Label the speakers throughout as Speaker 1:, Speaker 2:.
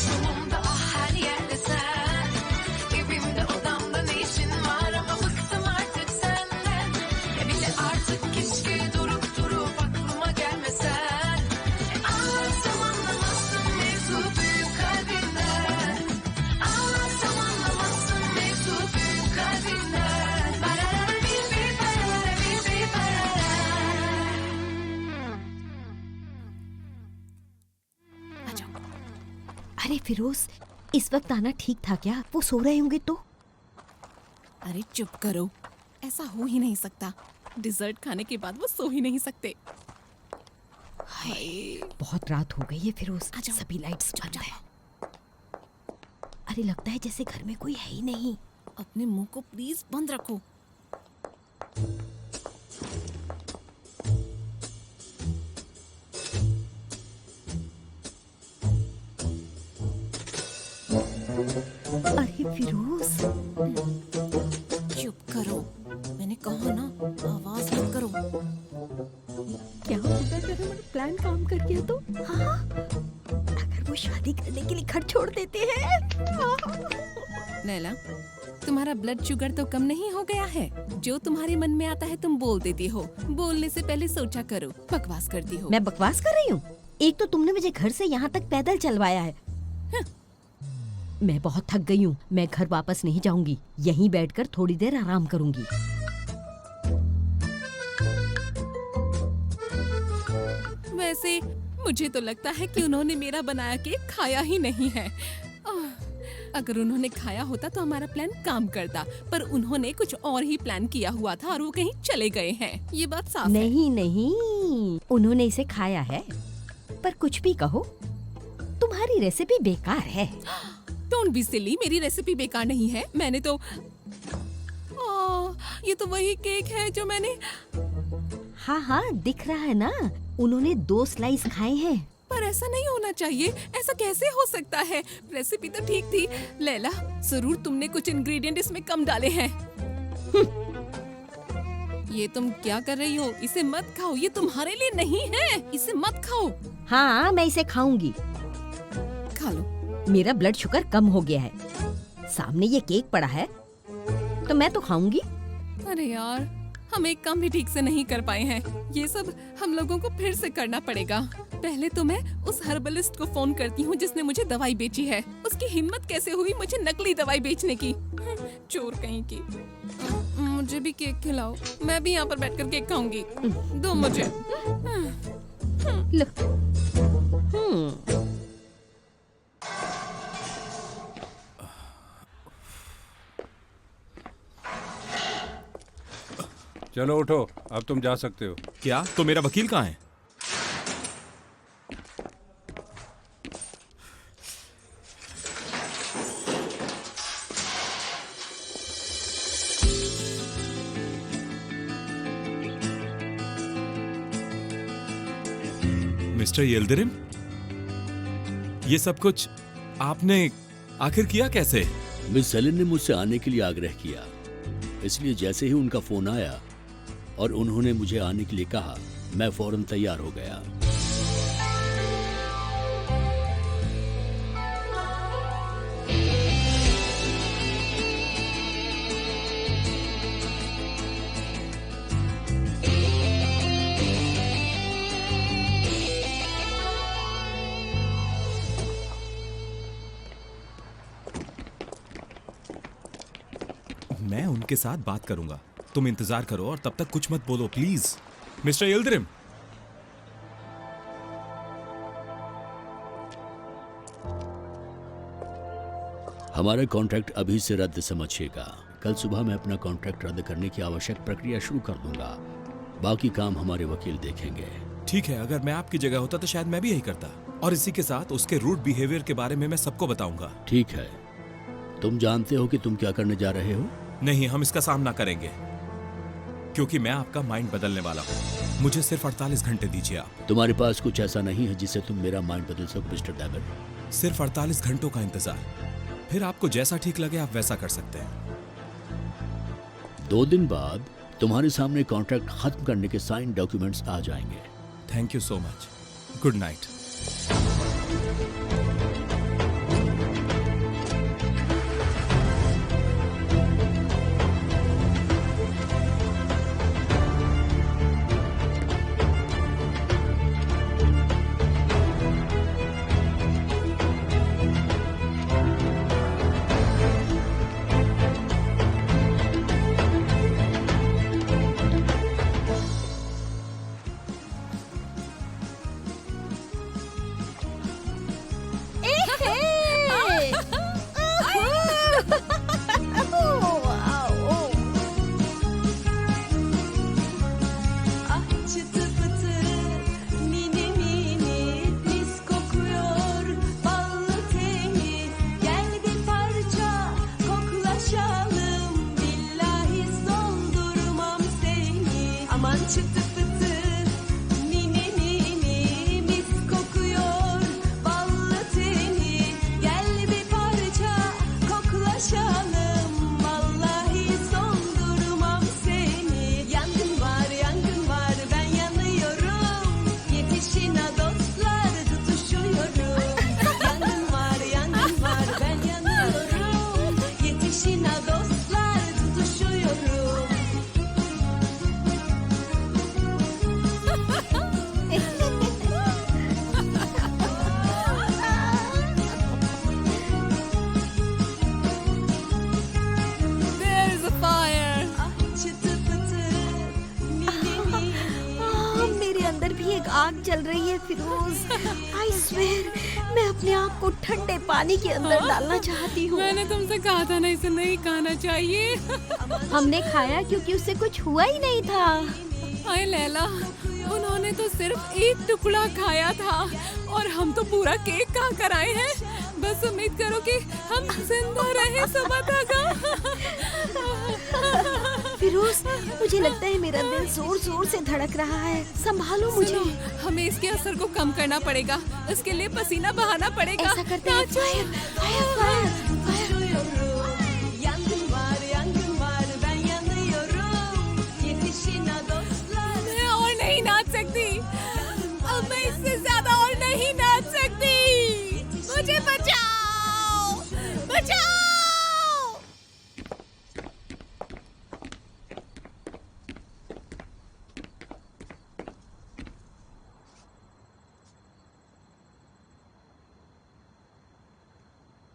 Speaker 1: solumda ah her yerde sen. Evimde odamda ne işin var ama bıktım artık senden. Bile artık keşke durup aklıma gelmesen. Ağlarsam anlamazsın mevzu büyük kalbinden. Ağlarsam anlamazsın mevzu büyük kalbinden. Barara bir barara bir barara.
Speaker 2: अरे फिरोज, इस वक्त आना ठीक था क्या? वो सो रहे होंगे तो।
Speaker 3: अरे चुप करो, ऐसा हो ही नहीं सकता। डिजर्ट खाने के बाद वो सो ही नहीं सकते। हाय,
Speaker 2: बहुत रात हो गई है फिरोज,
Speaker 3: आ जाओ।
Speaker 2: सभी लाइट्स बंद है। अरे लगता है जैसे घर में कोई है ही नहीं।
Speaker 3: अपने मुंह को प्लीज बंद रखो।
Speaker 2: अरे फिरोज,
Speaker 3: चुप करो, मैंने कहा ना, आवाज मत करो।
Speaker 2: क्या होगा अगर हमारा प्लान काम कर गया तो? हाँ, अगर वो शादी करने के लिए घर छोड़ देते हैं।
Speaker 3: लैला, तुम्हारा ब्लड शुगर तो कम नहीं हो गया है? जो तुम्हारे मन में आता है तुम बोल देती हो। बोलने से पहले सोचा करो, बकवास करती हो।
Speaker 2: मैं बकवास कर रही हूँ? एक तो तुमने मुझे घर से यहाँ तक पैदल चलवाया है। मैं बहुत थक गई हूँ, मैं घर वापस नहीं जाऊंगी, यहीं बैठकर थोड़ी देर आराम करूंगी।
Speaker 3: वैसे मुझे तो लगता है कि उन्होंने मेरा बनाया केक खाया ही नहीं है। अगर उन्होंने खाया होता तो हमारा प्लान काम करता, पर उन्होंने कुछ और ही प्लान किया हुआ था और वो कहीं चले गए हैं। ये बात साफ है।
Speaker 2: नहीं नहीं, उन्होंने इसे खाया है। पर कुछ भी कहो, तुम्हारी रेसिपी बेकार है।
Speaker 3: डोंट बी सिली, मेरी रेसिपी बेकार नहीं है। मैंने तो ये तो वही केक है जो मैंने।
Speaker 2: हाँ हाँ, दिख रहा है ना, उन्होंने 2 स्लाइस खाए हैं।
Speaker 3: पर ऐसा नहीं होना चाहिए, ऐसा कैसे हो सकता है? रेसिपी तो ठीक थी। लैला, जरूर तुमने कुछ इंग्रेडिएंट इसमें कम डाले हैं। ये तुम क्या कर रही हो? इसे मत खाओ, ये तुम्हारे लिए नहीं है। इसे मत खाओ।
Speaker 2: हाँ, मैं इसे खाऊंगी।
Speaker 3: खा लो।
Speaker 2: मेरा ब्लड शुगर कम हो गया है, सामने ये केक पड़ा है तो मैं तो खाऊंगी।
Speaker 3: अरे यार, हम एक काम भी ठीक से नहीं कर पाए हैं। ये सब हम लोगों को फिर से करना पड़ेगा। पहले तो मैं उस हर्बलिस्ट को फोन करती हूँ जिसने मुझे दवाई बेची है। उसकी हिम्मत कैसे हुई मुझे नकली दवाई बेचने की? चोर कहीं की। मुझे भी केक खिलाओ, मैं भी यहाँ पर बैठकर केक खाऊंगी। दो मुझे।
Speaker 2: लो।
Speaker 4: चलो उठो, अब तुम जा सकते हो।
Speaker 5: क्या? तो मेरा वकील कहाँ है? मिस्टर येल्दिरिम, ये सब कुछ आपने आखिर किया कैसे?
Speaker 6: मिस सेलिन ने मुझसे आने के लिए आग्रह किया, इसलिए जैसे ही उनका फोन आया और उन्होंने मुझे आने के लिए कहा, मैं फौरन तैयार हो गया।
Speaker 5: मैं उनके साथ बात करूंगा, तुम इंतजार करो और तब तक कुछ मत बोलो प्लीज। मिस्टर येल्दिरिम,
Speaker 6: हमारा कॉन्ट्रैक्ट अभी से रद्द समझिएगा। कल सुबह मैं अपना कॉन्ट्रैक्ट रद्द करने की आवश्यक प्रक्रिया शुरू कर दूंगा। बाकी काम हमारे वकील देखेंगे।
Speaker 5: ठीक है, अगर मैं आपकी जगह होता तो शायद मैं भी यही करता, और इसी के साथ उसके रूड बिहेवियर के बारे में मैं सबको बताऊंगा।
Speaker 6: ठीक है, तुम जानते हो कि तुम क्या करने जा रहे हो?
Speaker 5: नहीं, हम इसका सामना करेंगे, क्योंकि मैं आपका माइंड बदलने वाला हूँ। मुझे सिर्फ 48 घंटे दीजिए आप।
Speaker 6: तुम्हारे पास कुछ ऐसा नहीं है जिससे तुम मेरा माइंड बदल सको मिस्टर डैविड?
Speaker 5: सिर्फ 48 घंटों का इंतजार, फिर आपको जैसा ठीक लगे आप वैसा कर सकते हैं।
Speaker 6: 2 दिन बाद तुम्हारे सामने कॉन्ट्रैक्ट खत्म करने के साइन डॉक्यूमेंट्स आ जाएंगे।
Speaker 5: Thank you so much. Good night.
Speaker 1: çıtı pıtı, mini mini mis kokuyor ballı teni. Gel bir parça koklaşalım, vallahi sondurmam seni. Yangın var ben yanıyorum, yetişin ha dostlar tutuşuyorum. Yangın var ben yanıyorum, yetişin ha dostlar tutuşuyorum.
Speaker 3: There's a fire.
Speaker 1: Ah çıtı pıtı, mini mini.
Speaker 2: मेरे अंदर भी एक आग जल रही है Firoz. I swear मैं अपने आप को ठंडे पानी के अंदर डालना चाहती हूँ।
Speaker 3: मैंने तुमसे कहा था ना इसे नहीं खाना चाहिए।
Speaker 2: हमने खाया क्योंकि उससे कुछ हुआ ही नहीं था।
Speaker 3: हाय लैला, उन्होंने तो सिर्फ एक टुकड़ा खाया था और हम तो पूरा केक खा कर आए हैं। बस उम्मीद करो कि हम जिंदा रहे सुबह तक।
Speaker 2: फिरोज मुझे लगता है मेरा दिल जोर जोर से धड़क रहा है। संभालो मुझे।
Speaker 3: सुनो, हमें इसके असर को कम करना पड़ेगा। इसके लिए पसीना बहाना पड़ेगा।
Speaker 2: ऐसा करते हैं।
Speaker 3: नाचो।
Speaker 2: Fire fire
Speaker 1: Tutuşuyorum. Yangın var ben yanıyorum, yetişin ha dostlar.
Speaker 3: मैं और नहीं नाच सकती। अब मैं इससे ज्यादा और नहीं नाच सकती। मुझे बचाओ, बचाओ।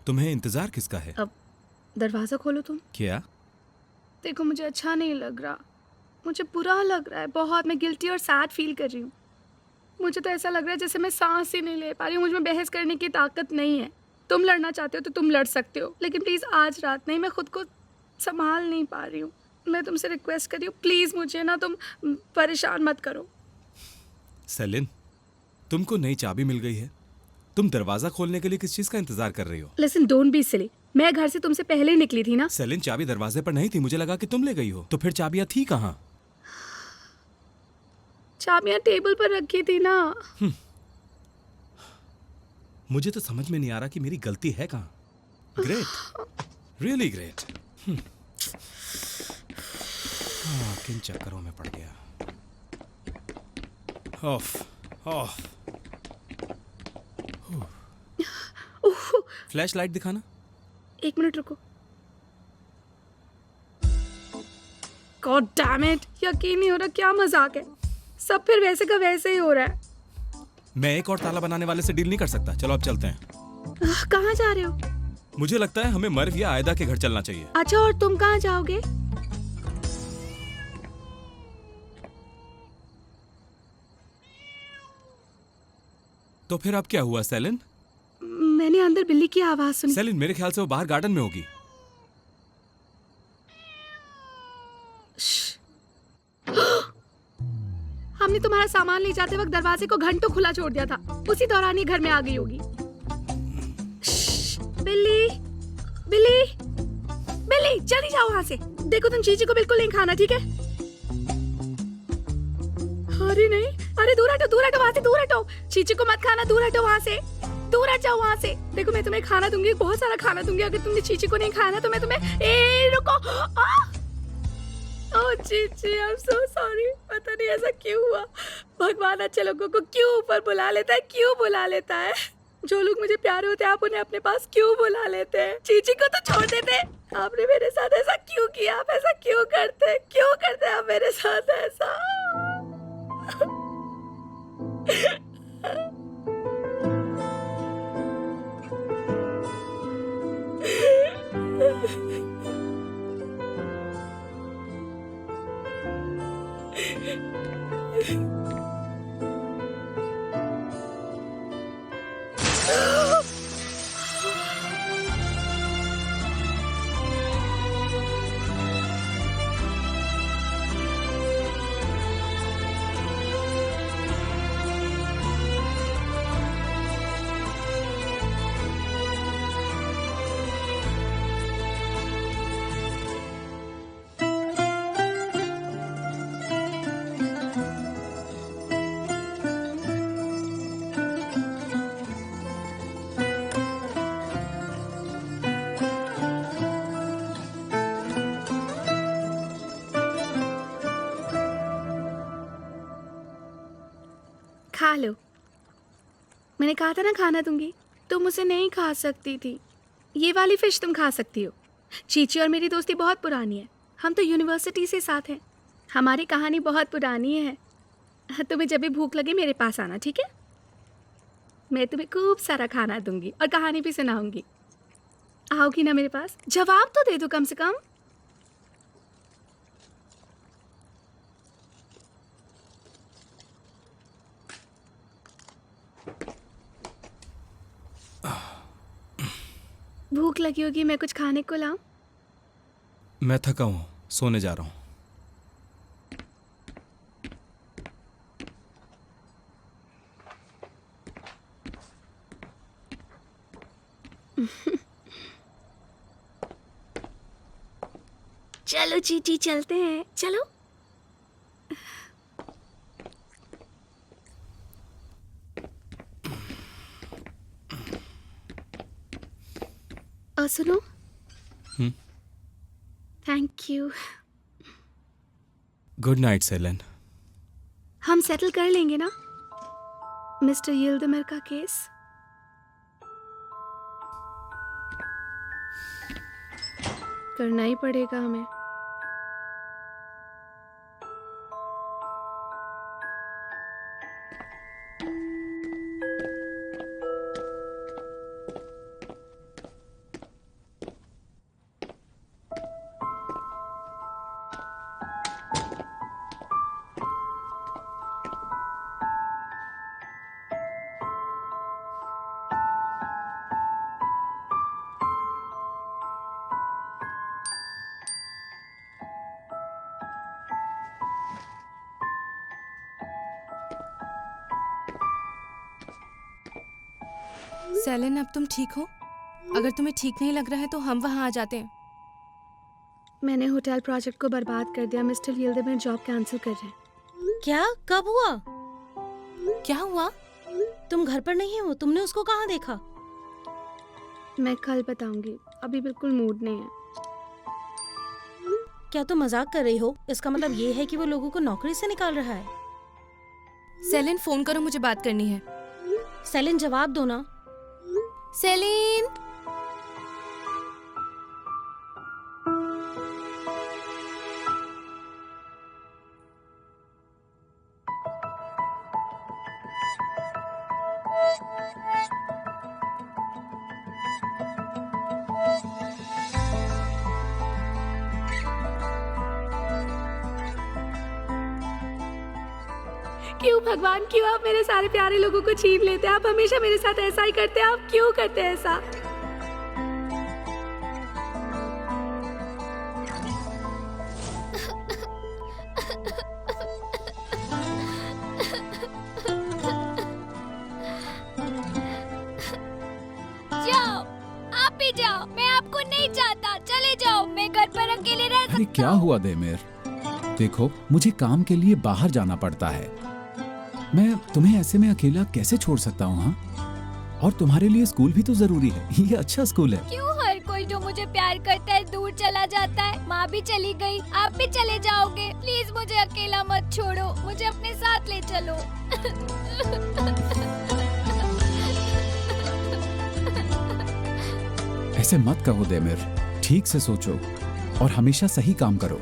Speaker 5: तुम्हें इंतजार किसका है?
Speaker 7: अब दरवाज़ा खोलो तुम।
Speaker 5: क्या?
Speaker 7: देखो मुझे अच्छा नहीं लग रहा, मुझे बुरा लग रहा है बहुत। मैं गिल्टी और सैड फील कर रही हूँ। मुझे तो ऐसा लग रहा है जैसे मैं सांस ही नहीं ले पा रही हूँ। मुझ में बहस करने की ताकत नहीं है। तुम लड़ना चाहते हो तो तुम लड़ सकते हो, लेकिन प्लीज़ आज रात नहीं। मैं खुद को संभाल नहीं पा रही हूँ। मैं तुमसे रिक्वेस्ट कर रही हूँ, प्लीज़ मुझे ना तुम परेशान मत करो।
Speaker 5: सेलिन, तुमको नई चाबी मिल गई है। तुम दरवाजा खोलने के लिए किस चीज का इंतजार कर रही हो?
Speaker 7: लिसन, डोंट बी सिली। मैं घर से तुमसे पहले ही निकली थी ना।
Speaker 5: सेलिन, चाबी दरवाजे पर नहीं थी। मुझे लगा कि तुम ले गई हो। तो फिर चाबियां थी कहाँ?
Speaker 7: चाबियाँ टेबल पर रखी थी ना।
Speaker 5: मुझे तो समझ में नहीं आ रहा कि मेरी गलती है कहाँ। Great, really great. किन चक्करों में पड़ गया। Of of. फ्लैश लाइट दिखाना।
Speaker 7: 1 मिनट रुको। गॉड डैम इट, यकीन नहीं हो रहा, क्या मजाक है। सब फिर वैसे का वैसे ही हो रहा है।
Speaker 5: मैं एक और ताला बनाने वाले से डील नहीं कर सकता। चलो अब चलते हैं।
Speaker 7: कहाँ जा रहे हो?
Speaker 5: मुझे लगता है हमें मर्व या आयदा के घर चलना चाहिए।
Speaker 7: अच्छा, और तुम कहाँ जाओगे?
Speaker 5: तो फिर अब क्या हुआ सेलिन?
Speaker 7: मैंने अंदर बिल्ली की आवाज सुनी।
Speaker 5: सेलिन, मेरे ख्याल से वो बाहर गार्डन में होगी।
Speaker 7: हमने तुम्हारा सामान ले जाते वक्त दरवाजे को घंटों खुला छोड़ दिया था। उसी दौरान ये घर में आ गई होगी। बिल्ली, बिल्ली, बिल्ली, जल्दी जाओ वहां से। देखो तुम चीची को बिल्कुल नहीं खाना, ठीक है? अरे नहीं, अरे दूर हटो, दूर हटो वहां से, दूर हटो। चीची को मत खाना, दूर हटो वहां से, दूर हट जाओ वहां से। देखो मैं तुम्हें खाना दूंगी, बहुत सारा खाना दूंगी। अगर तुमने चीची को नहीं खाना तो मैं तुम्हें रुको। ओह Chichi, I am so sorry. पता नहीं ऐसा क्यों हुआ। भगवान अच्छे लोगों को क्यों ऊपर बुला लेता है, क्यों बुला लेता है? जो लोग मुझे प्यारे होते हैं आप उन्हें अपने पास क्यों बुला लेते हैं? चीची को तो छोड़ देते। आपने मेरे साथ ऐसा क्यों किया? आप ऐसा क्यों करते हैं आप मेरे साथ ऐसा? खा लो। मैंने कहा था ना खाना दूंगी, तुम उसे नहीं खा सकती थी। ये वाली फिश तुम खा सकती हो। चीची और मेरी दोस्ती बहुत पुरानी है, हम तो यूनिवर्सिटी से साथ हैं। हमारी कहानी बहुत पुरानी है। तुम्हें जब भी भूख लगे मेरे पास आना, ठीक है? मैं तुम्हें खूब सारा खाना दूंगी और कहानी भी सुनाऊंगी। आओगी ना मेरे पास? जवाब तो दे दो कम से कम। भूख लगी होगी, मैं कुछ खाने को लाऊं?
Speaker 5: मैं थका हूँ, सोने जा रहा हूँ।
Speaker 7: चलो चीची चलते हैं, चलो। और सुनो, thank you.
Speaker 5: Good night Selen.
Speaker 7: हम सेटल कर लेंगे ना मिस्टर यिल्दमिर का केस? करना ही पड़ेगा हमें।
Speaker 8: सेलेन, अब तुम ठीक हो? अगर तुम्हें ठीक नहीं लग रहा है तो हम वहाँ आ जाते हैं।
Speaker 7: मैंने होटल प्रोजेक्ट को बर्बाद कर दिया। मिस्टर यिल्दमिर जॉब कैंसिल कर रहे हैं।
Speaker 2: क्या? कब हुआ?
Speaker 8: क्या हुआ?
Speaker 2: तुम घर पर नहीं हो? तुमने उसको कहाँ देखा?
Speaker 7: मैं कल बताऊंगी, अभी बिल्कुल मूड नहीं है।
Speaker 2: क्या तुम मजाक कर रही हो? इसका मतलब ये है कि वो लोगों को नौकरी से निकाल रहा है।
Speaker 8: सेलेन, फोन करो, मुझे बात करनी है।
Speaker 2: सेलिन, जवाब दो ना।
Speaker 8: सेलिन!
Speaker 7: क्यों भगवान, क्यों आप मेरे सारे प्यारे लोगों को छीन लेते हैं? आप हमेशा मेरे साथ ऐसा ही करते हैं। आप क्यों करते हैं ऐसा?
Speaker 9: जाओ, आप भी जाओ, मैं आपको नहीं चाहता। चले जाओ, मैं घर पर अकेले रह
Speaker 10: अरे क्या हुआ देमेर? देखो, मुझे काम के लिए बाहर जाना पड़ता है। मैं तुम्हें ऐसे में अकेला कैसे छोड़ सकता हूँ? हाँ, और तुम्हारे लिए स्कूल भी तो जरूरी है। ये अच्छा स्कूल है।
Speaker 9: क्यों हर कोई जो मुझे प्यार करता है दूर चला जाता है? माँ भी चली गई, आप भी चले जाओगे। प्लीज मुझे अकेला मत छोड़ो, मुझे अपने साथ ले चलो।
Speaker 10: ऐसे मत कहो देमेर, ठीक से सोचो और हमेशा सही काम करो।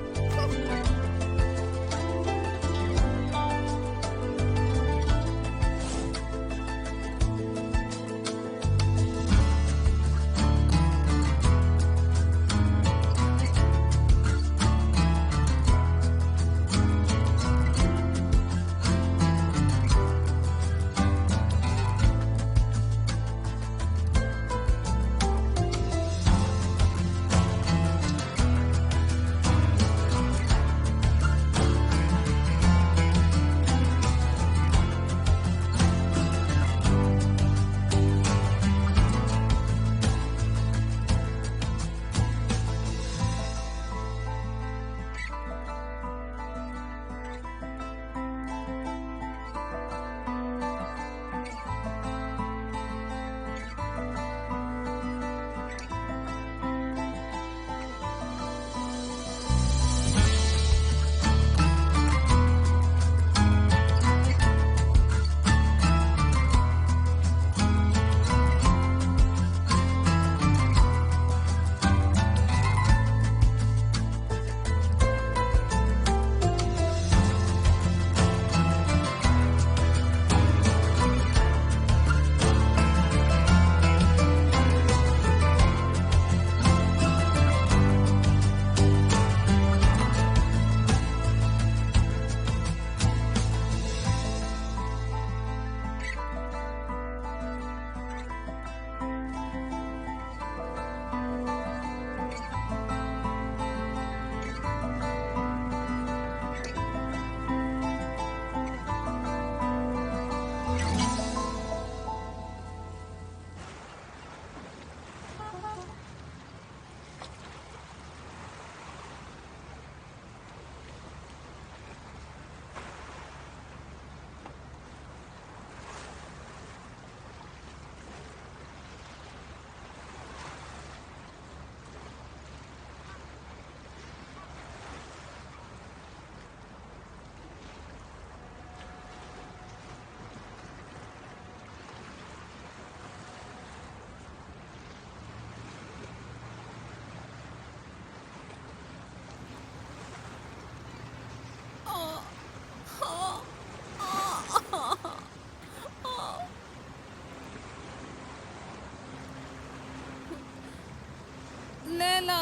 Speaker 3: लैला।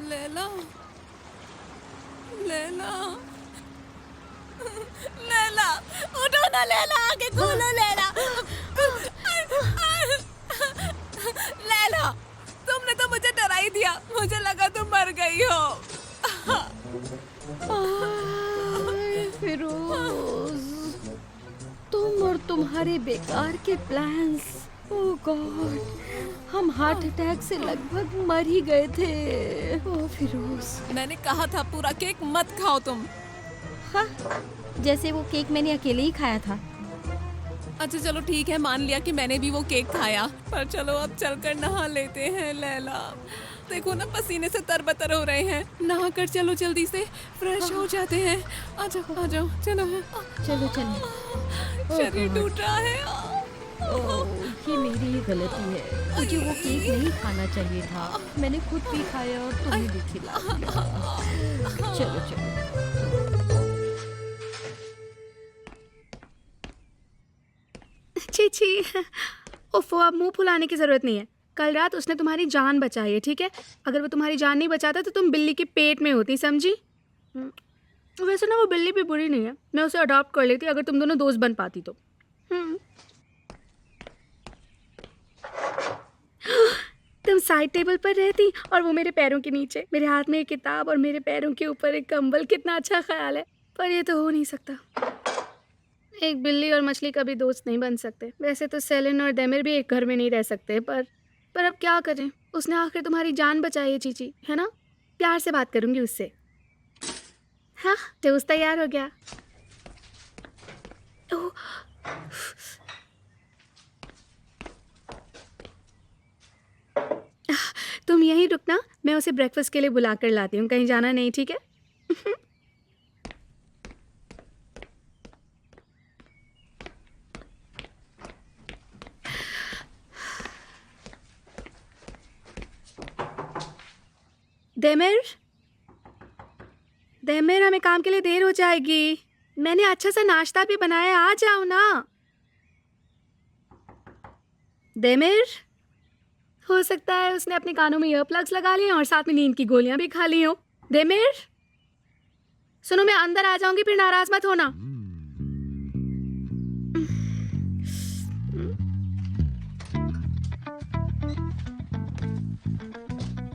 Speaker 3: लैला, लैला, लैला, उठो ना लैला, आगे खोलो लैला। लैला, तुमने तो मुझे डरा ही दिया, मुझे लगा तुम मर गई हो।
Speaker 2: फिरोज, तुम और तुम्हारे बेकार के प्लान्स। ओह गॉड, हम हार्ट अटैक से लगभग मर ही गए थे। ओह फिरोज,
Speaker 3: मैंने कहा था पूरा केक मत खाओ तुम।
Speaker 2: हाँ, जैसे वो केक मैंने अकेले ही खाया था।
Speaker 3: अच्छा चलो ठीक है, मान लिया कि मैंने भी वो केक खाया, पर चलो अब चलकर नहा लेते हैं लैला। देखो ना पसीने से तरबतर हो रहे हैं, नहा कर चलो जल्दी से, फ्रेश हो जाते हैं। आ जाओ आ जाओ, चलो
Speaker 2: चलो चलो।
Speaker 3: शरीर टूट रहा है।
Speaker 2: ये मेरी ही गलती है, मुझे वो केक नहीं खाना चाहिए था। मैंने खुद भी खाया और तुम्हें भी खिला दिया। चलो चलो।
Speaker 7: छी, ओफो, अब मुंह फुलाने की जरूरत नहीं है। कल रात उसने तुम्हारी जान बचाई है, ठीक है? अगर वो तुम्हारी जान नहीं बचाता तो तुम बिल्ली के पेट में होती, समझी? वैसे ना वो बिल्ली भी बुरी नहीं है, मैं उसे अडॉप्ट कर लेती अगर तुम दोनों दोस्त बन पाती तो। तुम साइड टेबल पर रहती और वो मेरे पैरों के नीचे, मेरे हाथ में एक किताब और मेरे पैरों के ऊपर एक कंबल। कितना अच्छा ख्याल है, पर ये तो हो नहीं सकता। एक बिल्ली और मछली कभी दोस्त नहीं बन सकते। वैसे तो सेलिन और डेमिर भी एक घर में नहीं रह सकते, पर अब क्या करें, उसने आखिर तुम्हारी जान बचाई है चीची, है ना? प्यार से बात करूंगी उससे। हाँ, टोस्ट तैयार हो गया। ओह, तुम यहीं रुकना, मैं उसे ब्रेकफास्ट के लिए बुला कर लाती हूँ। कहीं जाना नहीं, ठीक है? डेमिर, डेमिर, हमें काम के लिए देर हो जाएगी। मैंने अच्छा सा नाश्ता भी बनाया, आ जाओ ना। डेमिर, हो सकता है उसने अपने कानों में ईयर प्लग्स लगा लिए और साथ में नींद की गोलियां भी खा ली हो। डेमिर, सुनो, मैं अंदर आ जाऊंगी, फिर नाराज मत होना।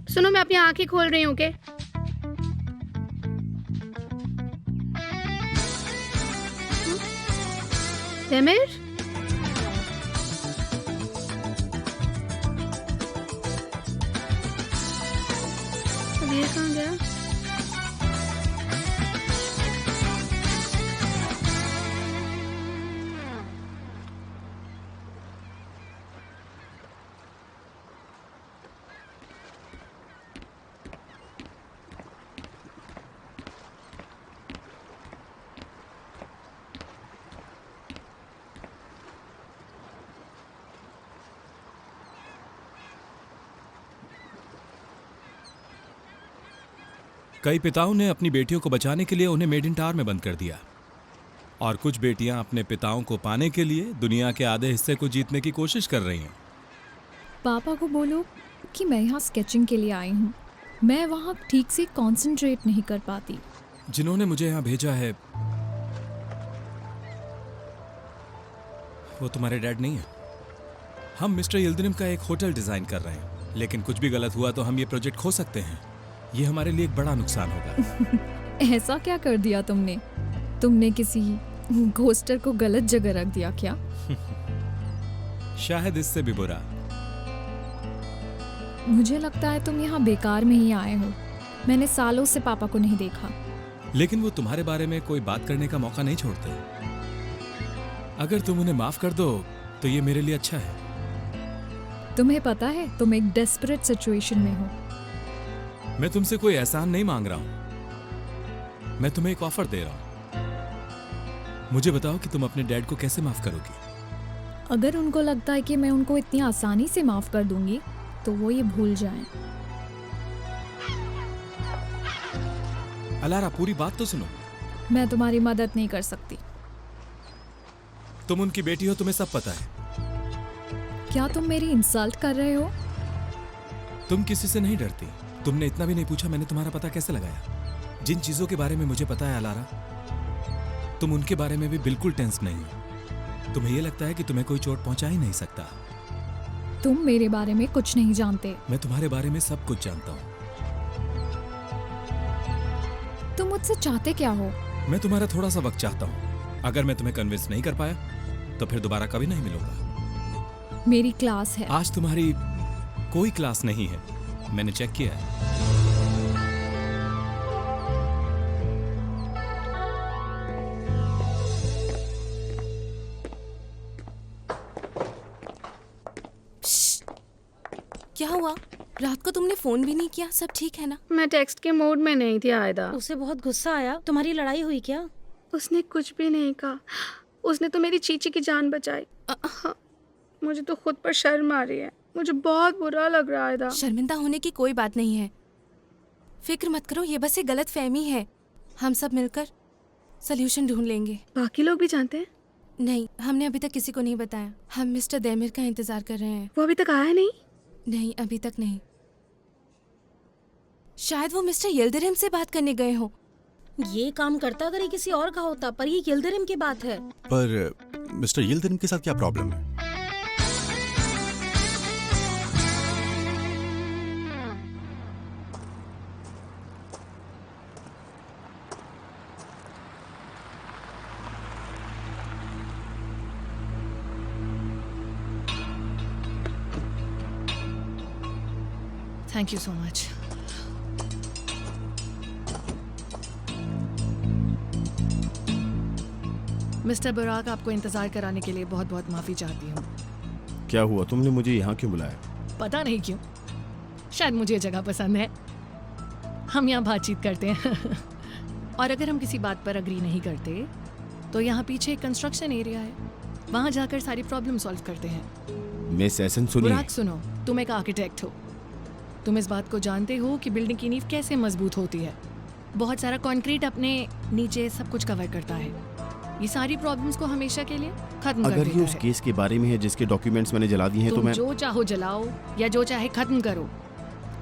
Speaker 7: सुनो, मैं अपनी आंखें खोल रही हूँ, ओके? डेमिर, ये कहाँ गया?
Speaker 5: कई पिताओं ने अपनी बेटियों को बचाने के लिए उन्हें मेड इन टावर में बंद कर दिया, और कुछ बेटियां अपने पिताओं को पाने के लिए दुनिया के आधे हिस्से को जीतने की कोशिश कर रही हैं।
Speaker 11: पापा को बोलो कि मैं यहाँ स्केचिंग के लिए आई हूँ, मैं वहाँ ठीक से कंसंट्रेट नहीं कर पाती।
Speaker 5: जिन्होंने मुझे यहाँ भेजा है वो तुम्हारे डैड नहीं है। हम मिस्टर यिल्दिरिम का एक होटल डिजाइन कर रहे हैं, लेकिन कुछ भी गलत हुआ तो हम ये प्रोजेक्ट खो सकते हैं। ये हमारे लिए एक बड़ा नुकसान होगा।
Speaker 11: ऐसा क्या कर दिया तुमने? तुमने किसी घोस्टर को गलत जगह रख दिया क्या?
Speaker 5: शायद इससे भी बुरा।
Speaker 11: मुझे लगता है तुम यहाँ बेकार में ही आए हो। मैंने सालों से पापा को नहीं देखा।
Speaker 5: लेकिन वो तुम्हारे बारे में कोई बात करने का मौका नहीं छोड़ते। अगर तुम उन्हें माफ कर दो तो ये मेरे लिए अच्छा है।
Speaker 11: तुम्हें पता है तुम एक डेस्परेट सिचुएशन में हो।
Speaker 5: मैं तुमसे कोई एहसान नहीं मांग रहा हूं, मैं तुम्हें एक ऑफर दे रहा हूं। मुझे बताओ कि तुम अपने डैड को कैसे माफ करोगी?
Speaker 11: अगर उनको लगता है कि मैं उनको इतनी आसानी से माफ़ कर दूंगी तो वो ये भूल जाएं।
Speaker 5: अलारा, पूरी बात तो सुनो।
Speaker 11: मैं तुम्हारी मदद नहीं कर सकती।
Speaker 5: तुम उनकी बेटी हो, तुम्हें सब पता है।
Speaker 11: क्या तुम मेरी इंसल्ट कर रहे हो?
Speaker 5: तुम किसी से नहीं डरती। तुमने इतना भी नहीं पूछा मैंने तुम्हारा पता कैसे लगाया। जिन चीजों के बारे में मुझे पता है अलारा, तुम उनके बारे में भी बिल्कुल टेंस नहीं हो। तुम्हें यह लगता है कि तुम्हें कोई चोट पहुंचा ही नहीं सकता।
Speaker 11: तुम मेरे बारे में कुछ नहीं जानते।
Speaker 5: मैं तुम्हारे बारे में सब कुछ जानता हूँ।
Speaker 11: तुम मुझसे चाहते क्या हो?
Speaker 5: मैं तुम्हारा थोड़ा सा वक्त चाहता हूँ। अगर मैं तुम्हें कन्विंस नहीं कर पाया तो फिर दोबारा कभी नहीं मिलूंगा।
Speaker 11: मेरी क्लास है।
Speaker 5: आज तुम्हारी कोई क्लास नहीं है, मैंने चेक किया है।
Speaker 8: क्या हुआ? रात को तुमने फोन भी नहीं किया, सब ठीक है ना?
Speaker 7: मैं टेक्स्ट के मोड में नहीं थी आयदा।
Speaker 2: उसे बहुत गुस्सा आया। तुम्हारी लड़ाई हुई क्या?
Speaker 7: उसने कुछ भी नहीं कहा। उसने तो मेरी चीची की जान बचाई। हाँ, मुझे तो खुद पर शर्म आ रही है। मुझे बहुत बुरा लग रहा है आयदा।
Speaker 8: शर्मिंदा होने की कोई बात नहीं है। फिक्र मत करो, ये बस एक गलत फहमी है। हम सब मिलकर सल्यूशन ढूंढ लेंगे।
Speaker 7: बाकी लोग भी जानते हैं?
Speaker 8: नहीं, हमने अभी तक किसी को नहीं बताया। हम मिस्टर देमिर का इंतजार कर रहे हैं।
Speaker 7: वो अभी तक आया नहीं?
Speaker 8: नहीं, अभी तक नहीं। शायद वो मिस्टर यिल्दिरिम से बात करने गए हो।
Speaker 2: ये काम करता अगर ये किसी और का होता, पर ये यिल्दिरिम की बात है।
Speaker 12: पर मिस्टर यिल्दिरिम के साथ क्या प्रॉब्लम है?
Speaker 13: Thank you so much. Mister बुराक, आपको इंतजार कराने के लिए बहुत बहुत माफ़ी चाहती हूँ।
Speaker 12: क्या हुआ? तुमने मुझे यहाँ क्यों बुलाया?
Speaker 13: पता नहीं क्यों, शायद मुझे ये जगह पसंद है। हम यहाँ बातचीत करते हैं और अगर हम किसी बात पर अग्री नहीं करते तो यहाँ पीछे एक कंस्ट्रक्शन एरिया है, वहाँ जाकर सारी प्रॉब्लम सॉल्व करते हैं।
Speaker 12: मिस एसन सुनिए।
Speaker 13: बुराक सुनो, तुम एक आर्किटेक्ट हो। तुम इस बात को जानते हो कि बिल्डिंग की नींव कैसे मजबूत होती है। बहुत सारा कंक्रीट अपने नीचे सब कुछ कवर करता है। ये सारी प्रॉब्लम्स को हमेशा के लिए खत्म कर देता है।
Speaker 12: अगर ये उस केस के बारे में है जिसके डॉक्यूमेंट्स मैंने जला दिए हैं तो
Speaker 13: तुम
Speaker 12: मैं
Speaker 13: जो चाहो जलाओ या जो चाहे खत्म करो,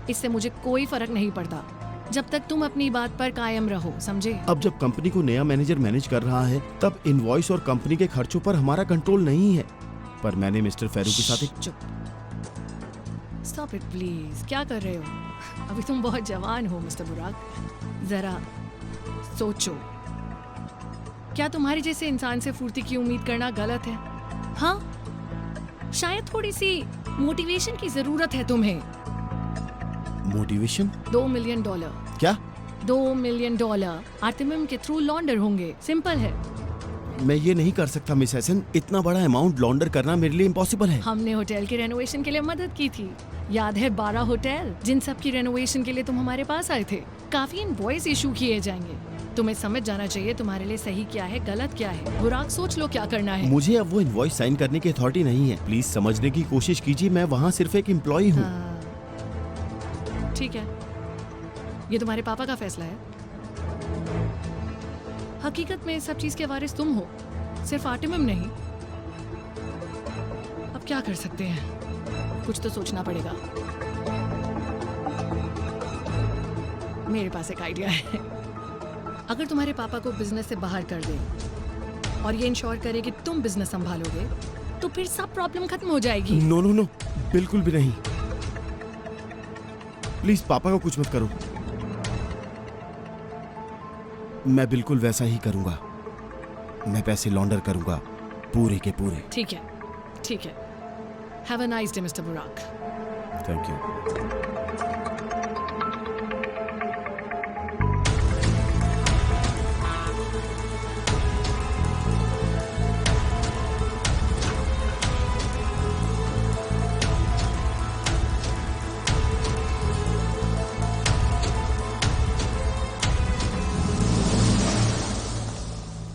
Speaker 13: इससे मुझे कोई फर्क नहीं पड़ता, जब तक तुम अपनी बात पर कायम रहो, समझे?
Speaker 12: अब जब कंपनी को नया मैनेजर मैनेज कर रहा है तब इनवॉइस और कंपनी के खर्चों पर हमारा कंट्रोल नहीं है। पर मैंने मिस्टर फेरू के साथ एक
Speaker 13: चुप, स्टॉप इट प्लीज। क्या कर रहे हो? अभी तुम बहुत जवान हो मिस्टर बुराक। जरा सोचो, क्या तुम्हारे जैसे इंसान से फुर्ती की उम्मीद करना गलत है? हाँ, शायद थोड़ी सी मोटिवेशन की जरूरत है तुम्हें।
Speaker 12: मोटिवेशन?
Speaker 13: $2 मिलियन।
Speaker 12: क्या?
Speaker 13: $2 मिलियन आर्टिमियम के थ्रू लॉन्डर होंगे। सिंपल है।
Speaker 12: मैं ये नहीं कर सकता मिस एसन। इतना बड़ा अमाउंट लॉन्डर करना मेरे लिए इम्पॉसिबल है।
Speaker 13: हमने होटल के रेनोवेशन के लिए मदद की थी, याद है? 12 होटल, जिन सब की रेनोवेशन के लिए तुम हमारे पास आए थे। काफी इनवॉइस इशू किए जाएंगे। तुम्हें समझ जाना चाहिए तुम्हारे लिए सही क्या है, गलत क्या है। बुराक, सोच लो क्या करना है।
Speaker 12: मुझे अब वो इनवॉइस साइन करने की अथॉरिटी नहीं है। प्लीज समझने की कोशिश कीजिए, मैं वहाँ सिर्फ एक एम्प्लॉई हूँ।
Speaker 13: ठीक है, ये तुम्हारे पापा का फैसला है। हकीकत में सब चीज के वारिस तुम हो, सिर्फ आर्टिमियम नहीं। अब क्या कर सकते हैं, कुछ तो सोचना पड़ेगा। मेरे पास एक आइडिया है। अगर तुम्हारे पापा को बिजनेस से बाहर कर दे और ये इंश्योर करे कि तुम बिजनेस संभालोगे, तो फिर सब प्रॉब्लम खत्म हो जाएगी।
Speaker 12: नो नो नो, बिल्कुल भी नहीं। प्लीज पापा को कुछ मत करो। मैं बिल्कुल वैसा ही करूंगा। मैं पैसे लॉन्डर करूंगा, पूरे के पूरे।
Speaker 13: ठीक है, ठीक है। Have a nice day mister Burak.
Speaker 12: Thank you.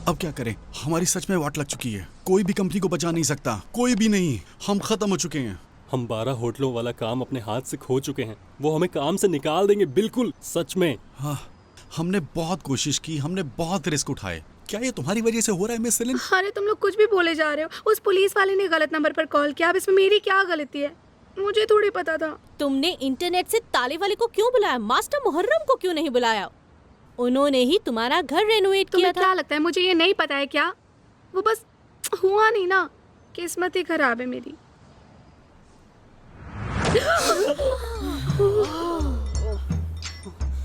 Speaker 14: अब क्या करें? हमारी सच में वाट लग चुकी है। कोई भी कंपनी को बचा नहीं सकता, कोई भी नहीं। हम खत्म हो चुके हैं।
Speaker 15: हम 12 होटलों वाला काम अपने हाथ से खो चुके हैं। वो हमें काम से निकाल देंगे, बिल्कुल सच में।
Speaker 14: हाँ, हमने बहुत कोशिश की, हमने बहुत रिस्क उठाए। क्या ये तुम्हारी वजह से हो रहा है मिस सेलिन?
Speaker 7: अरे तुम लोग कुछ भी बोले जा रहे हो। उस पुलिस वाले ने गलत नंबर पर कॉल किया। अब इसमें मेरी क्या गलती है? मुझे थोड़ी पता था।
Speaker 16: तुमने इंटरनेट से ताले वाले को क्यों बुलाया? मास्टर मुहर्रम को क्यों नहीं बुलाया? उन्होंने ही तुम्हारा घर रेनोवेट किया था।
Speaker 7: क्या लगता है मुझे ये नहीं पता है क्या? वो बस हुआ नहीं ना। किस्मत ही खराब है मेरी।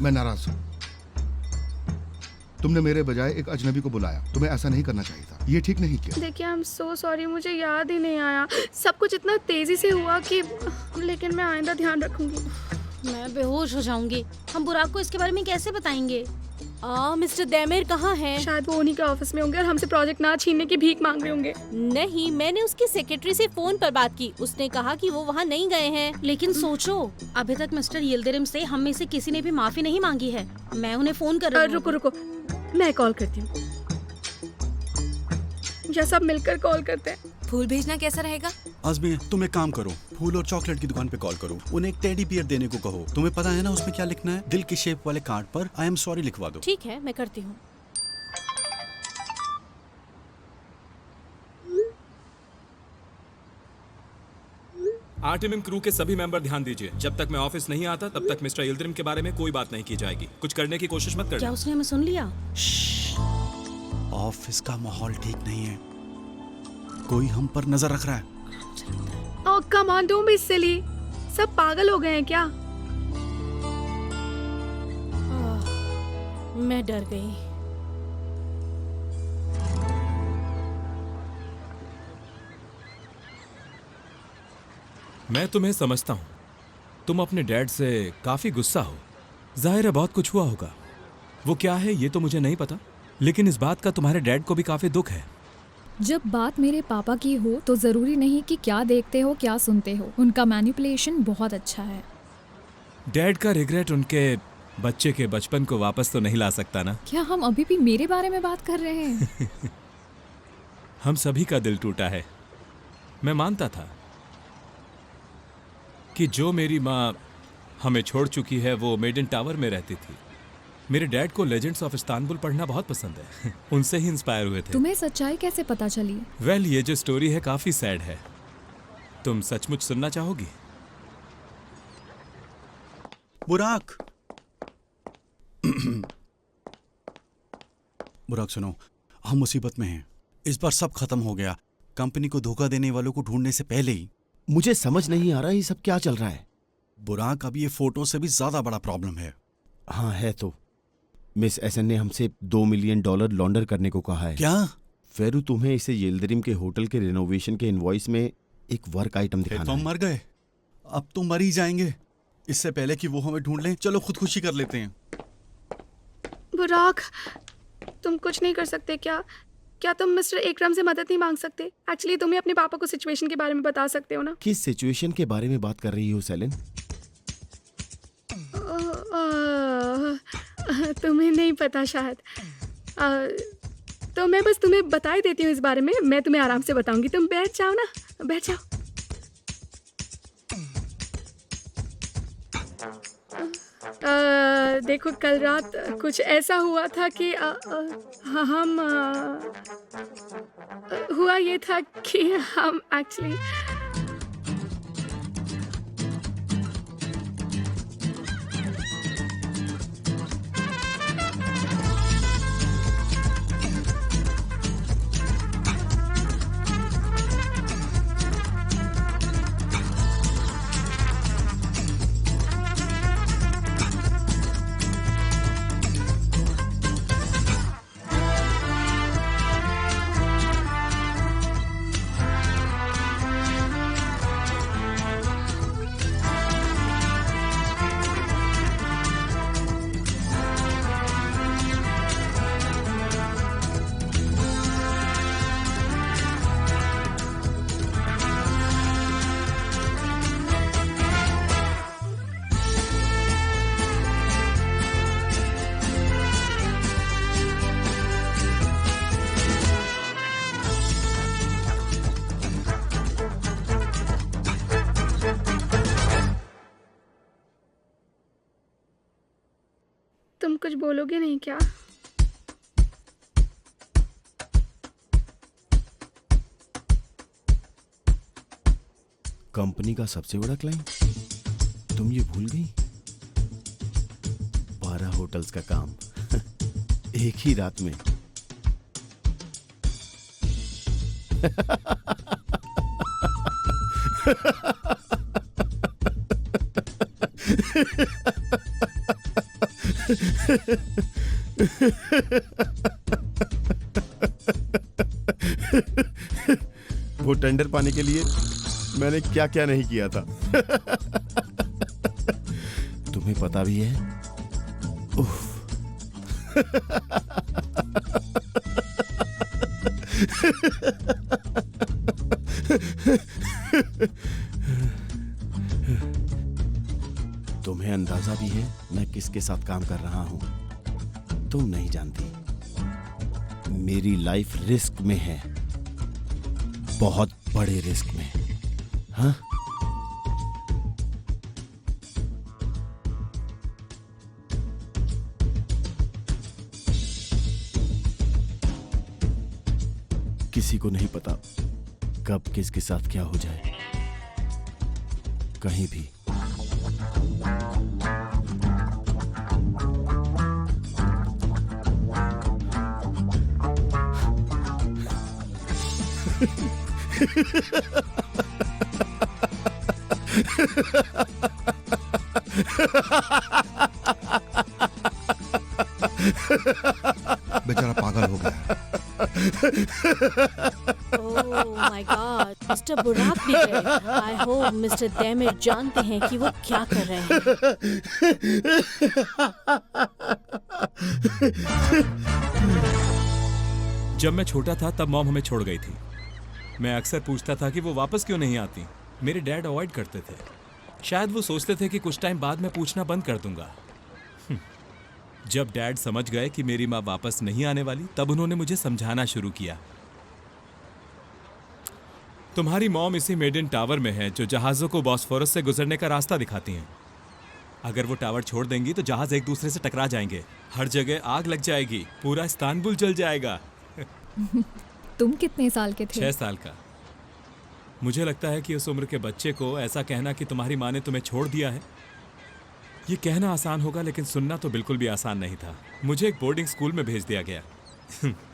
Speaker 17: मैं नाराज हूँ। तुमने मेरे बजाय एक अजनबी को बुलाया। तुम्हें ऐसा नहीं करना चाहिए था। ये ठीक नहीं किया।
Speaker 7: देखिए, आई एम सो सॉरी। मुझे याद ही नहीं आया। सब कुछ इतना तेजी से हुआ कि, लेकिन मैं आइंदा ध्यान रखूंगी।
Speaker 16: मैं बेहोश हो जाऊंगी। हम बुराक को इसके बारे में कैसे बताएंगे? मिस्टर दैमेर कहाँ हैं?
Speaker 7: शायद वो उन्हीं के ऑफिस में होंगे और हमसे प्रोजेक्ट ना छीनने की भीख मांग रहे होंगे।
Speaker 16: नहीं, मैंने उसकी सेक्रेटरी से फोन पर बात की। उसने कहा कि वो वहाँ नहीं गए हैं। लेकिन सोचो, अभी तक मिस्टर यिल्दिरिम से हम में से किसी ने भी माफी नहीं मांगी है। मैं उन्हें फोन कर रही हूँ।
Speaker 7: रुको, मैं कॉल करती हूँ। या सब मिलकर कॉल करते हैं।
Speaker 8: फूल भेजना कैसा रहेगा?
Speaker 14: आज़मी, तुम एक काम करो, फूल और चॉकलेट की दुकान पे कॉल करो। उन्हें एक टेडी बियर देने को कहो। तुम्हें पता है ना उसमें क्या लिखना है? दिल की शेप वाले कार्ड पर आई एम सॉरी लिखवा दो।
Speaker 16: ठीक है, मैं करती हूँ।
Speaker 5: आर्टिमिम क्रू के सभी मेंबर ध्यान दीजिए। जब तक मैं ऑफिस नहीं आता तब तक मिस्टर यिल्दिरिम के बारे में कोई बात नहीं की जाएगी। कुछ करने की कोशिश मत करना।
Speaker 16: क्या उसने हमें सुन लिया?
Speaker 14: ऑफिस का माहौल ठीक नहीं है। कोई हम पर नजर रख रहा है।
Speaker 7: Oh come on, don't be silly. सब पागल हो गए हैं क्या?
Speaker 16: मैं डर गई।
Speaker 5: मैं तुम्हें समझता हूँ। तुम अपने डैड से काफी गुस्सा हो। जाहिर है बहुत कुछ हुआ होगा। वो क्या है ये तो मुझे नहीं पता, लेकिन इस बात का तुम्हारे डैड को भी काफी दुख है।
Speaker 11: जब बात मेरे पापा की हो तो ज़रूरी नहीं कि क्या देखते हो क्या सुनते हो। उनका मैनिपुलेशन बहुत अच्छा है।
Speaker 5: डैड का रिग्रेट उनके बच्चे के बचपन को वापस तो नहीं ला सकता ना।
Speaker 11: क्या हम अभी भी मेरे बारे में बात कर रहे हैं?
Speaker 5: हम सभी का दिल टूटा है। मैं मानता था कि जो मेरी माँ हमें छोड़ चुकी है वो मेडन टावर में रहती थी। मेरे डैड को लेजेंड्स ऑफ इस्तांबुल पढ़ना बहुत पसंद है। उनसे ही इंस्पायर हुए थे।
Speaker 11: तुम्हें सच्चाई कैसे पता चली?
Speaker 5: वेल, ये जो स्टोरी है काफी सैड है। तुम सचमुच सुनना चाहोगी?
Speaker 14: बुराक बुराक सुनो, हम मुसीबत में हैं। इस बार सब खत्म हो गया। कंपनी को धोखा देने वालों को ढूंढने से पहले ही।
Speaker 12: मुझे समझ नहीं आ रहा ये सब क्या चल रहा है।
Speaker 14: बुराक, अब ये फोटो से भी ज्यादा बड़ा प्रॉब्लम है।
Speaker 12: हाँ है तो। मिस एसन ने हमसे $2 मिलियन लॉन्डर करने को कहा है।
Speaker 14: क्या?
Speaker 12: फेरू, तुम्हें इसे यिल्दिरिम के होटल के रिनोवेशन के इनवॉइस में एक वर्क आइटम दिखाना
Speaker 14: तो हम मर गए। अब तो मर ही जाएंगे। इससे पहले कि वो हमें ढूंढ लें, चलो खुदकुशी कर लेते हैं।
Speaker 7: बुराक, तुम कुछ नहीं कर सकते क्या? क्या तुम मिस्टर एकरम से मदद नहीं मांग सकते? एक्चुअली तुम्हें अपने पापा को सिचुएशन के बारे में बता सकते हो ना।
Speaker 12: किस सिचुएशन के बारे में बात कर रही हो सेलिन?
Speaker 7: तुम्हें नहीं पता शायद। तो मैं बस तुम्हें बता ही देती हूँ इस बारे में। मैं तुम्हें आराम से बताऊंगी। तुम बैठ जाओ ना, बैठ जाओ। देखो, कल रात कुछ ऐसा हुआ था कि हुआ ये था कि हम एक्चुअली कुछ बोलोगे नहीं क्या?
Speaker 12: कंपनी का सबसे बड़ा क्लाइंट, तुम ये भूल गई? 12 होटल्स का काम एक ही रात में। वो टेंडर पाने के लिए मैंने क्या क्या नहीं किया था। तुम्हें पता भी है? उफ। तुम्हें अंदाजा भी है मैं किसके साथ काम कर रहा हूं? तुम नहीं जानती। मेरी लाइफ रिस्क में है, बहुत बड़े रिस्क में। हाँ? किसी को नहीं पता कब किसके साथ क्या हो जाए, कहीं भी।
Speaker 17: बेचारा पागल हो गया।
Speaker 16: ओह माय गॉड, मिस्टर बुराक भी गए। आई होप मिस्टर डेमिट जानते हैं कि वो क्या कर रहे हैं।
Speaker 5: जब मैं छोटा था तब मॉम हमें छोड़ गई थी। मैं अक्सर पूछता था कि वो वापस क्यों नहीं आती। मेरे डैड अवॉइड करते थे। शायद वो सोचते थे कि कुछ टाइम बाद मैं पूछना बंद कर दूंगा। जब डैड समझ गए कि मेरी माँ वापस नहीं आने वाली, तब उन्होंने मुझे समझाना शुरू किया। तुम्हारी मॉम इसी मेडन टावर में है जो जहाज़ों को बॉस्फोरस से गुजरने का रास्ता दिखाती हैं। अगर वो टावर छोड़ देंगी तो जहाज़ एक दूसरे से टकरा जाएंगे, हर जगह आग लग जाएगी, पूरा इस्तांबुल जल जाएगा।
Speaker 11: तुम कितने साल के थे?
Speaker 5: 6 साल का। मुझे लगता है कि उस उम्र के बच्चे को ऐसा कहना कि तुम्हारी माँ ने तुम्हें छोड़ दिया है, ये कहना आसान होगा, लेकिन सुनना तो बिल्कुल भी आसान नहीं था। मुझे एक बोर्डिंग स्कूल में भेज दिया गया।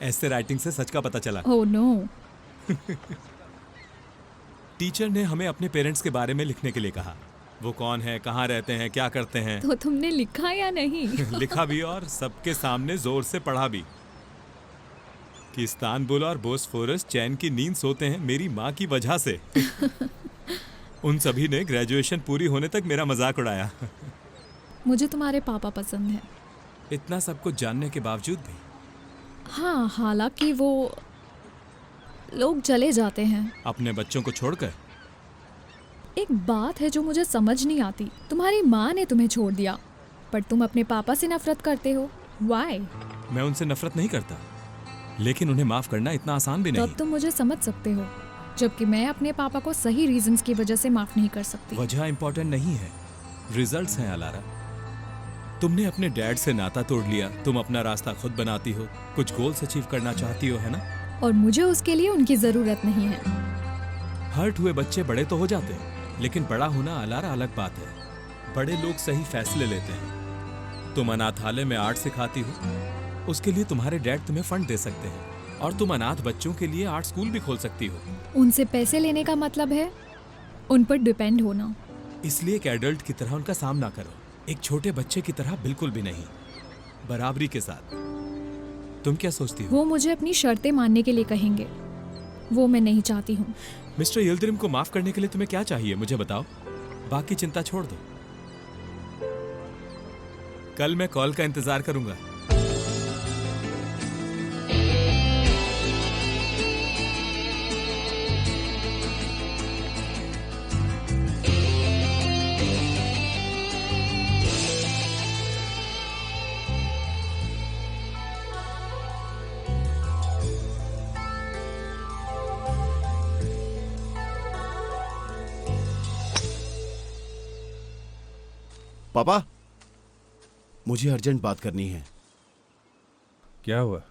Speaker 5: ऐसे राइटिंग से सच का पता चला।
Speaker 11: Oh no.
Speaker 5: टीचर ने हमें अपने पेरेंट्स के बारे में लिखने के लिए कहा। वो कौन है, कहाँ रहते हैं, क्या करते हैं।
Speaker 11: तो तुमने लिखा या नहीं?
Speaker 5: लिखा भी और सबके सामने जोर से पढ़ा भी कि इस्तांबुल और बोस्फोरस चैन की नींद सोते हैं मेरी माँ की वजह से। उन सभी ने ग्रेजुएशन पूरी होने तक मेरा मजाक उड़ाया।
Speaker 11: मुझे तुम्हारे पापा पसंद है।
Speaker 5: इतना सब कुछ जानने के बावजूद भी?
Speaker 11: हाँ, हालांकि वो लोग चले जाते हैं
Speaker 5: अपने बच्चों को छोड़कर।
Speaker 11: एक बात है जो मुझे समझ नहीं आती। तुम्हारी माँ ने तुम्हें छोड़ दिया, पर तुम अपने पापा से नफरत करते हो। Why?
Speaker 5: मैं उनसे नफरत नहीं करता, लेकिन उन्हें माफ करना इतना आसान भी नहीं।
Speaker 11: तब तुम मुझे समझ सकते हो, जबकि मैं अपने पापा को सही रीजंस की वजह से माफ नहीं कर सकती।
Speaker 5: वजह इंपॉर्टेंट नहीं है, रिजल्ट्स हैं अलारा। तुमने अपने डैड से नाता तोड़ लिया, तुम अपना रास्ता खुद बनाती हो, कुछ गोल्स अचीव करना चाहती हो, है ना? और
Speaker 11: मुझे उसके लिए उनकी जरूरत नहीं है।
Speaker 5: हर्ट हुए बच्चे बड़े तो हो जाते हैं, लेकिन बड़ा होना अलारा अलग बात है। बड़े लोग सही फैसले लेते हैं। तुम अनाथालय में आर्ट सिखाती हो, उसके लिए तुम्हारे डैड तुम्हें फंड दे सकते हैं, और तुम अनाथ बच्चों के लिए आर्ट स्कूल भी खोल सकती हो।
Speaker 11: उनसे पैसे लेने का मतलब है उन पर डिपेंड होना।
Speaker 5: इसलिए एक एडल्ट की तरह उनका सामना करो, एक छोटे बच्चे की तरह बिल्कुल भी नहीं, बराबरी के साथ। तुम क्या सोचती हो?
Speaker 11: वो मुझे अपनी शर्तें मानने के लिए कहेंगे, वो मैं नहीं चाहती हूँ।
Speaker 5: मिस्टर यिल्दिरिम को माफ करने के लिए तुम्हें क्या चाहिए, मुझे बताओ। बाकी चिंता छोड़ दो। कल मैं कॉल का इंतजार करूंगा।
Speaker 12: पापा, मुझे अर्जेंट बात करनी है।
Speaker 4: क्या हुआ?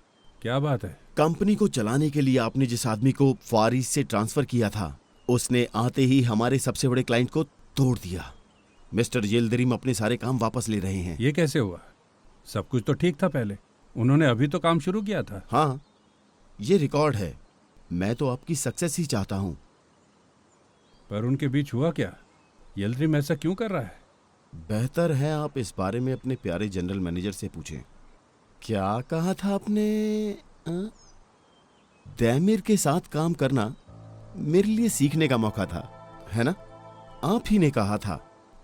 Speaker 4: क्या बात है?
Speaker 12: कंपनी को चलाने के लिए आपने जिस आदमी को फार ईस्ट से ट्रांसफर किया था, उसने आते ही हमारे सबसे बड़े क्लाइंट को तोड़ दिया। मिस्टर येल्दरिम अपने सारे काम वापस ले रहे हैं।
Speaker 4: ये कैसे हुआ? सब कुछ तो ठीक था पहले। उन्होंने अभी तो काम शुरू किया था।
Speaker 12: हाँ, ये रिकॉर्ड है। मैं तो आपकी सक्सेस ही चाहता हूँ।
Speaker 4: पर उनके बीच हुआ क्या? येल्दरिम ऐसा क्यों कर रहा है?
Speaker 12: बेहतर है आप इस बारे में अपने प्यारे जनरल मैनेजर से पूछें। क्या कहा था आपने? दैमिर के साथ काम करना मेरे लिए सीखने का मौका था, है ना? आप ही ने कहा था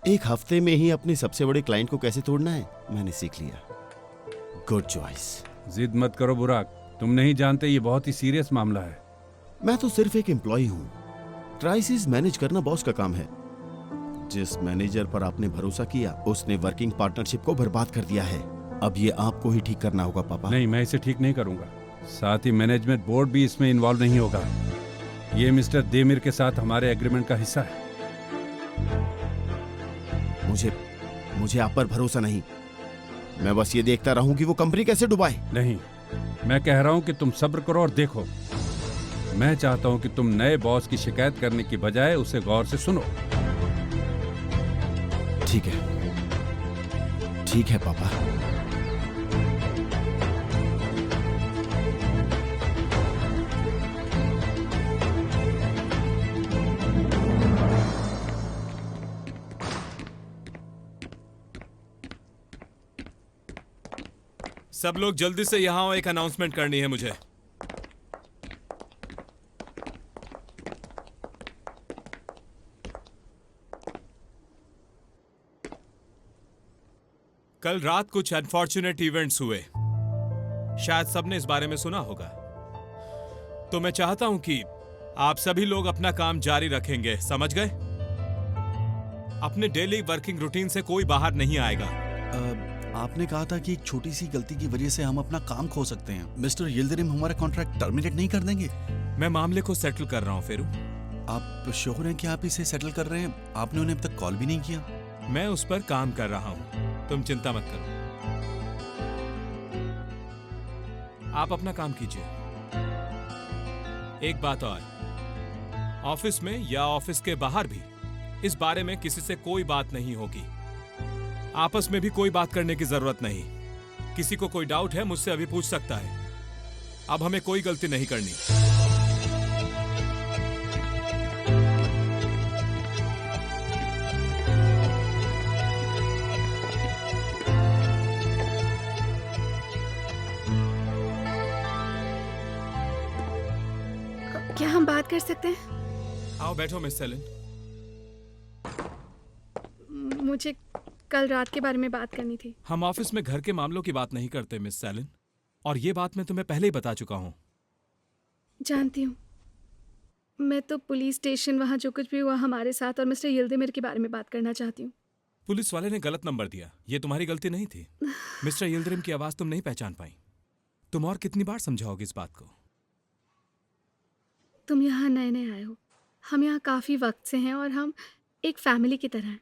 Speaker 12: 1 हफ्ते में ही अपने सबसे बड़े क्लाइंट को कैसे तोड़ना है। मैंने सीख लिया। Good choice.
Speaker 4: जिद मत करो बुराक, तुम नहीं जानते ये बहुत ही सीरियस मामला है।
Speaker 12: मैं तो सिर्फ एक एम्प्लॉय हूँ। क्राइसिस मैनेज करना बॉस का काम है। जिस मैनेजर पर आपने भरोसा किया, उसने वर्किंग पार्टनरशिप को बर्बाद कर दिया है। अब ये आपको ही ठीक करना होगा पापा।
Speaker 4: नहीं, मैं इसे ठीक नहीं करूंगा। साथ ही मैनेजमेंट बोर्ड भी इसमें इन्वॉल्व नहीं होगा। ये मिस्टर देमिर के साथ हमारे एग्रीमेंट का हिस्सा है।
Speaker 12: मुझे आप पर भरोसा नहीं। मैं बस ये देखता रहूं कि वो कंपनी कैसे डुबाए।
Speaker 4: नहीं, मैं कह रहा हूं कि तुम सब्र करो और देखो। मैं चाहता हूं कि तुम नए बॉस की शिकायत करने की बजाय उसे गौर से सुनो।
Speaker 12: ठीक है पापा।
Speaker 5: सब लोग जल्दी से यहाँ आओ, एक अनाउंसमेंट करनी है मुझे। कल रात कुछ अनफॉर्चुनेट इवेंट्स हुए, शायद सबने इस बारे में सुना होगा। तो मैं चाहता हूं कि आप सभी लोग अपना काम जारी रखेंगे, समझ गए? अपने डेली वर्किंग रूटीन से कोई बाहर नहीं आएगा।
Speaker 14: आपने कहा था कि एक छोटी सी गलती की वजह से हम अपना काम खो सकते हैं। मिस्टर येल्दरिम हमारा कॉन्ट्रैक्ट टर्मिनेट नहीं कर देंगे?
Speaker 5: मैं मामले को सेटल कर रहा हूं फेरू।
Speaker 14: आप श्योर हैं कि आप इसे सेटल कर रहे हैं? आपने उन्हें अब तक कॉल भी नहीं किया।
Speaker 5: मैं उस पर काम कर रहा हूं, तुम चिंता मत करो। आप अपना काम कीजिए। एक बात और, ऑफिस में या ऑफिस के बाहर भी इस बारे में किसी से कोई बात नहीं होगी। आपस में भी कोई बात करने की जरूरत नहीं। किसी को कोई डाउट है मुझसे अभी पूछ सकता है। अब हमें कोई गलती नहीं करनी।
Speaker 7: क्या हम बात कर सकते हैं?
Speaker 5: आओ बैठो मिस सेलिन।
Speaker 7: मुझे कल रात के बारे में बात करनी थी।
Speaker 5: हम ऑफिस में घर के मामलों की बात नहीं करते मिस सेलिन, और ये बात मैं तुम्हें पहले ही बता चुका हूँ।
Speaker 7: जानती हूँ। मैं तो पुलिस स्टेशन, वहाँ जो कुछ भी हुआ हमारे साथ, और मिस्टर येल्दरिम के बारे में बात करना चाहती हूँ।
Speaker 5: पुलिस वाले ने गलत नंबर दिया, ये तुम्हारी गलती नहीं थी। मिस्टर येल्दरिम की आवाज तुम नहीं पहचान पाई। तुम और कितनी बार समझाओगे इस बात को?
Speaker 7: तुम यहाँ नए नए आए हो, हम यहाँ काफ़ी वक्त से हैं और हम एक फैमिली की तरह हैं।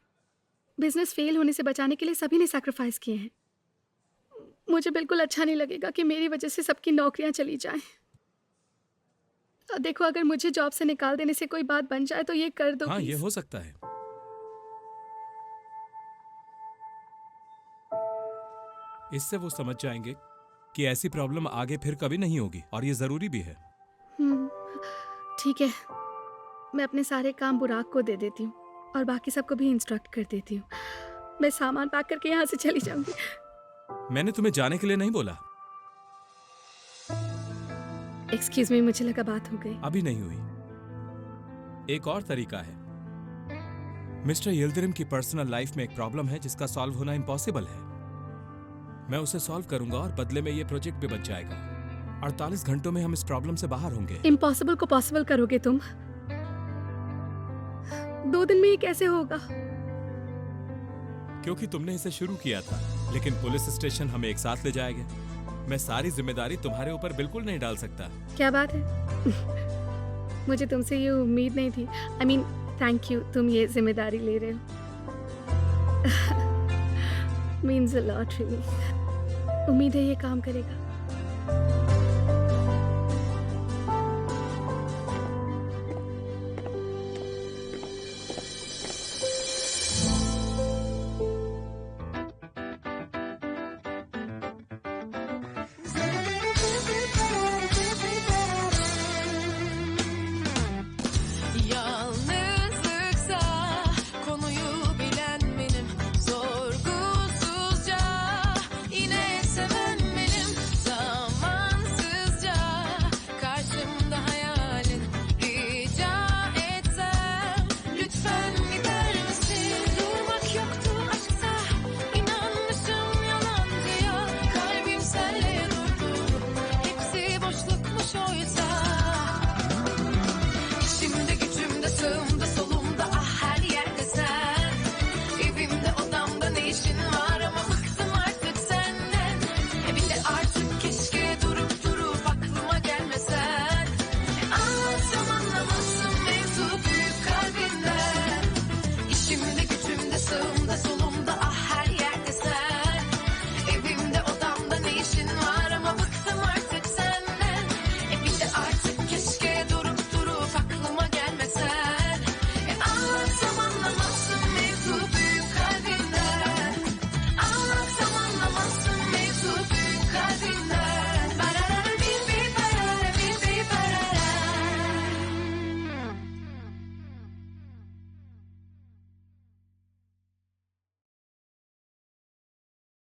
Speaker 7: बिजनेस फेल होने से बचाने के लिए सभी ने सैक्रिफाइस किए हैं। मुझे बिल्कुल अच्छा नहीं लगेगा कि मेरी वजह से सबकी नौकरियां चली जाएं। देखो, अगर मुझे जॉब से निकाल देने से कोई बात बन जाए तो ये कर दो।
Speaker 5: हाँ,
Speaker 7: please।
Speaker 5: ये हो सकता है। इससे वो समझ जाएंगे कि ऐसी प्रॉब्लम आगे फिर कभी नहीं होगी, और ये जरूरी भी है।
Speaker 7: ठीक है, मैं अपने सारे काम बुराक को दे देती हूँ और बाकी सबको भी इंस्ट्रक्ट कर देती हूँ। मैं सामान पैक करके यहाँ से चली जाऊंगी।
Speaker 5: मैंने तुम्हें जाने के लिए नहीं बोला।
Speaker 7: एक्सक्यूज मी, मुझे लगा बात हो गई।
Speaker 5: अभी नहीं हुई। एक और तरीका है। मिस्टर येल्दरिम की पर्सनल लाइफ में एक प्रॉब्लम है जिसका सॉल्व होना इम्पॉसिबल है। मैं उसे सॉल्व करूंगा और बदले में ये प्रोजेक्ट भी बच जाएगा। 48 घंटों में हम इस प्रॉब्लम से बाहर होंगे।
Speaker 7: इम्पॉसिबल को पॉसिबल करोगे तुम? 2 दिन में ये कैसे होगा?
Speaker 5: क्योंकि तुमने इसे शुरू किया था, लेकिन पुलिस स्टेशन हमें एक साथ ले जाएगा। मैं सारी जिम्मेदारी तुम्हारे ऊपर बिल्कुल नहीं डाल सकता।
Speaker 7: क्या बात है? मुझे तुमसे ये उम्मीद नहीं थी। I mean, थैंक यू, तुम ये जिम्मेदारी ले रहे हो। Means a lot really. उम्मीद है ये काम करेगा।